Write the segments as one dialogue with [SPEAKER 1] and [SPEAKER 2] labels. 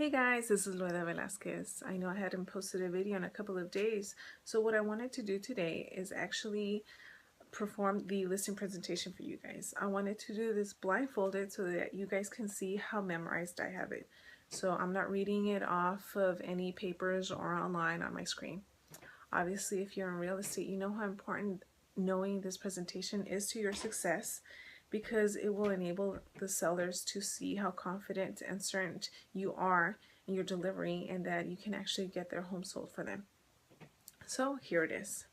[SPEAKER 1] Hey guys, this is Loida Velasquez. I know I hadn't posted a video in a couple of days, so what I wanted to do today is actually perform the listing presentation for you guys. I wanted to do this blindfolded so that you guys can see how memorized I have it. So I'm not reading it off of any papers or online on my screen. Obviously, if you're in real estate, you know how important knowing this presentation is to your success, because it will enable the sellers to see how confident and certain you are in your delivery and that you can actually get their home sold for them. So here it is.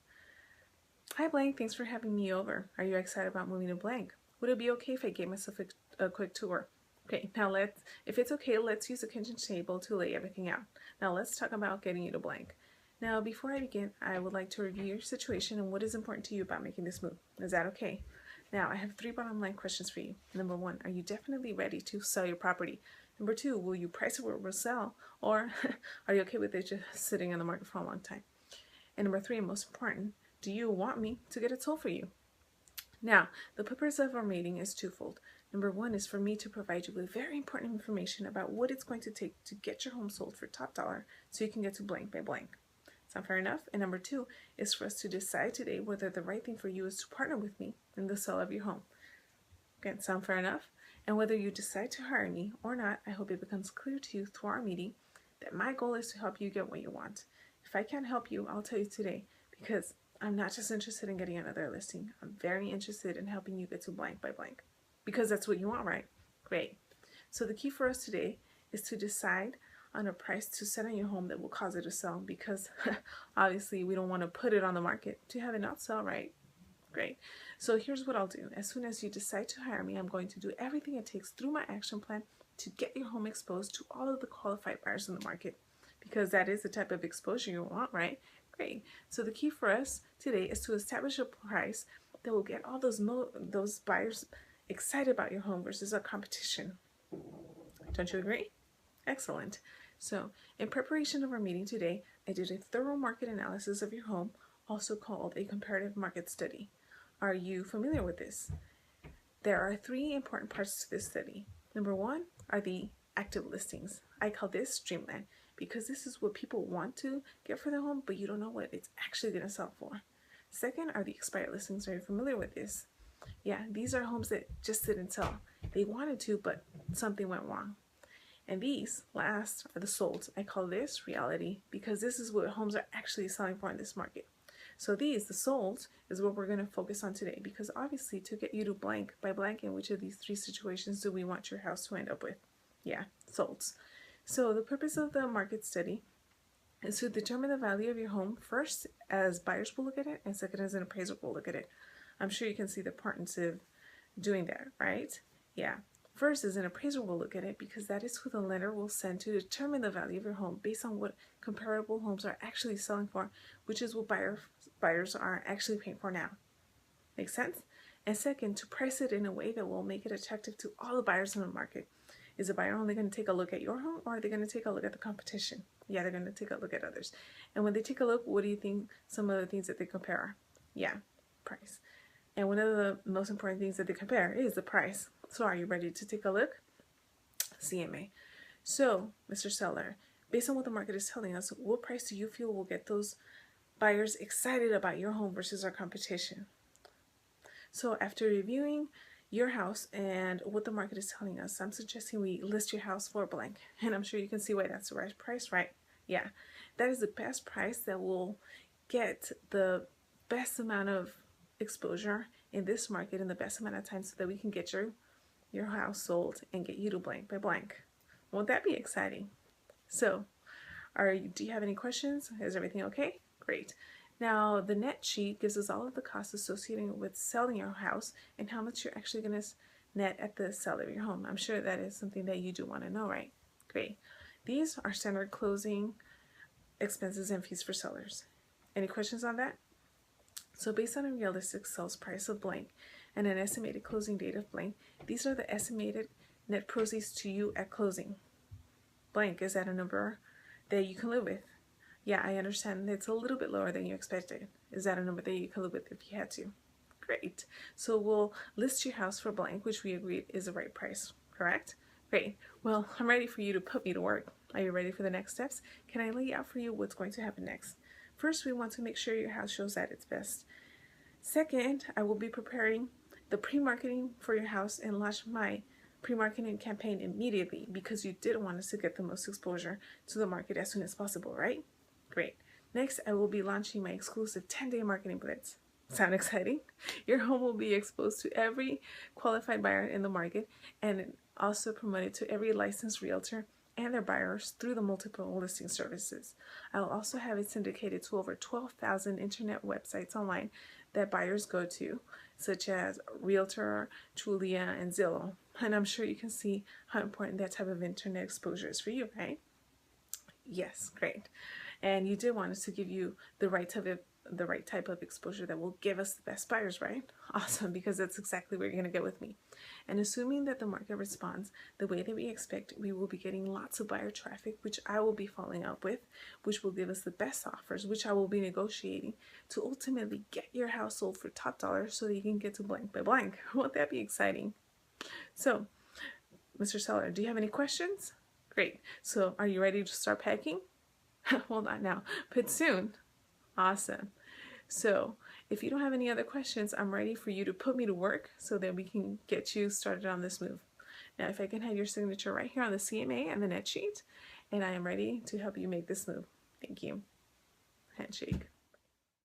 [SPEAKER 1] Hi Blank, thanks for having me over. Are you excited about moving to Blank? Would it be okay if I gave myself a quick tour? Okay, now if it's okay, let's use the kitchen table to lay everything out. Now let's talk about getting you to Blank. Now before I begin, I would like to review your situation and what is important to you about making this move. Is that okay? Now, I have 3 bottom line questions for you. Number 1, are you definitely ready to sell your property? Number 2, will you price it where it will sell? Or are you okay with it just sitting on the market for a long time? And number 3, and most important, do you want me to get it sold for you? Now, the purpose of our meeting is twofold. Number 1 is for me to provide you with very important information about what it's going to take to get your home sold for top dollar so you can get to blank by blank. Sound fair enough? And number 2 is for us to decide today whether the right thing for you is to partner with me in the sale of your home. Again, sound fair enough? And whether you decide to hire me or not, I hope it becomes clear to you through our meeting that my goal is to help you get what you want. If I can't help you, I'll tell you today, because I'm not just interested in getting another listing. I'm very interested in helping you get to blank by blank, because that's what you want, right? Great. So the key for us today is to decide on a price to set on your home that will cause it to sell, because obviously we don't want to put it on the market to have it not sell, right? Great. So here's what I'll do. As soon as you decide to hire me, I'm going to do everything it takes through my action plan to get your home exposed to all of the qualified buyers in the market, because that is the type of exposure you want, right? Great. So the key for us today is to establish a price that will get all those buyers excited about your home versus our competition. Don't you agree? Excellent. So, in preparation of our meeting today, I did a thorough market analysis of your home, also called a comparative market study. Are you familiar with this? There are 3 important parts to this study. Number 1 are the active listings. I call this Dreamland, because this is what people want to get for their home, but you don't know what it's actually going to sell for. Second are the expired listings. Are you familiar with this? Yeah, these are homes that just didn't sell. They wanted to, but something went wrong. And these last are the solds. I call this reality, because this is what homes are actually selling for in this market. So these, the solds, is what we're going to focus on today, because obviously to get you to blank by blank in which of these 3 situations do we want your house to end up with? Yeah, solds. So the purpose of the market study is to determine the value of your home, first as buyers will look at it, and second as an appraiser will look at it. I'm sure you can see the importance of doing that, right? Yeah. First is an appraiser will look at it, because that is who the lender will send to determine the value of your home based on what comparable homes are actually selling for, which is what buyers are actually paying for now. Make sense? And second, to price it in a way that will make it attractive to all the buyers in the market. Is the buyer only going to take a look at your home, or are they going to take a look at the competition? Yeah, they're going to take a look at others. And when they take a look, what do you think some of the things that they compare are? Yeah, price. And one of the most important things that they compare is the price. So are you ready to take a look? CMA. So, Mr. Seller, based on what the market is telling us, what price do you feel will get those buyers excited about your home versus our competition? So after reviewing your house and what the market is telling us, I'm suggesting we list your house for blank. And I'm sure you can see why that's the right price, right? Yeah, that is the best price that will get the best amount of exposure in this market in the best amount of time, so that we can get your house sold and get you to blank by blank. Won't that be exciting? So, do you have any questions? Is everything okay? Great. Now, the net sheet gives us all of the costs associated with selling your house and how much you're actually going to net at the sale of your home. I'm sure that is something that you do want to know, right? Great. These are standard closing expenses and fees for sellers. Any questions on that? So based on a realistic sales price of blank and an estimated closing date of blank, these are the estimated net proceeds to you at closing. Blank, is that a number that you can live with? Yeah, I understand it's a little bit lower than you expected. Is that a number that you can live with if you had to? Great. So we'll list your house for blank, which we agreed is the right price, correct? Great. Well, I'm ready for you to put me to work. Are you ready for the next steps? Can I lay out for you what's going to happen next? First, we want to make sure your house shows at its best. Second, I will be preparing the pre-marketing for your house and launch my pre-marketing campaign immediately because you did want us to get the most exposure to the market as soon as possible, right? Great. Next, I will be launching my exclusive 10-day marketing blitz. Sound exciting? Your home will be exposed to every qualified buyer in the market and also promoted to every licensed realtor and their buyers through the multiple listing services. I will also have it syndicated to over 12,000 internet websites online that buyers go to, such as Realtor, Trulia, and Zillow. And I'm sure you can see how important that type of internet exposure is for you, right? Yes, great. And you did want us to give you the right type of exposure that will give us the best buyers, right? Awesome, because that's exactly what you're going to get with me. And assuming that the market responds the way that we expect, we will be getting lots of buyer traffic, which I will be following up with, which will give us the best offers, which I will be negotiating to ultimately get your house sold for top dollar so that you can get to blank by blank. Won't that be exciting? So, Mr. Seller, do you have any questions? Great. So, are you ready to start packing? Well, not now, but soon. Awesome. So if you don't have any other questions, I'm ready for you to put me to work so that we can get you started on this move. Now, if I can have your signature right here on the CMA and the net sheet, and I am ready to help you make this move. Thank you. Handshake.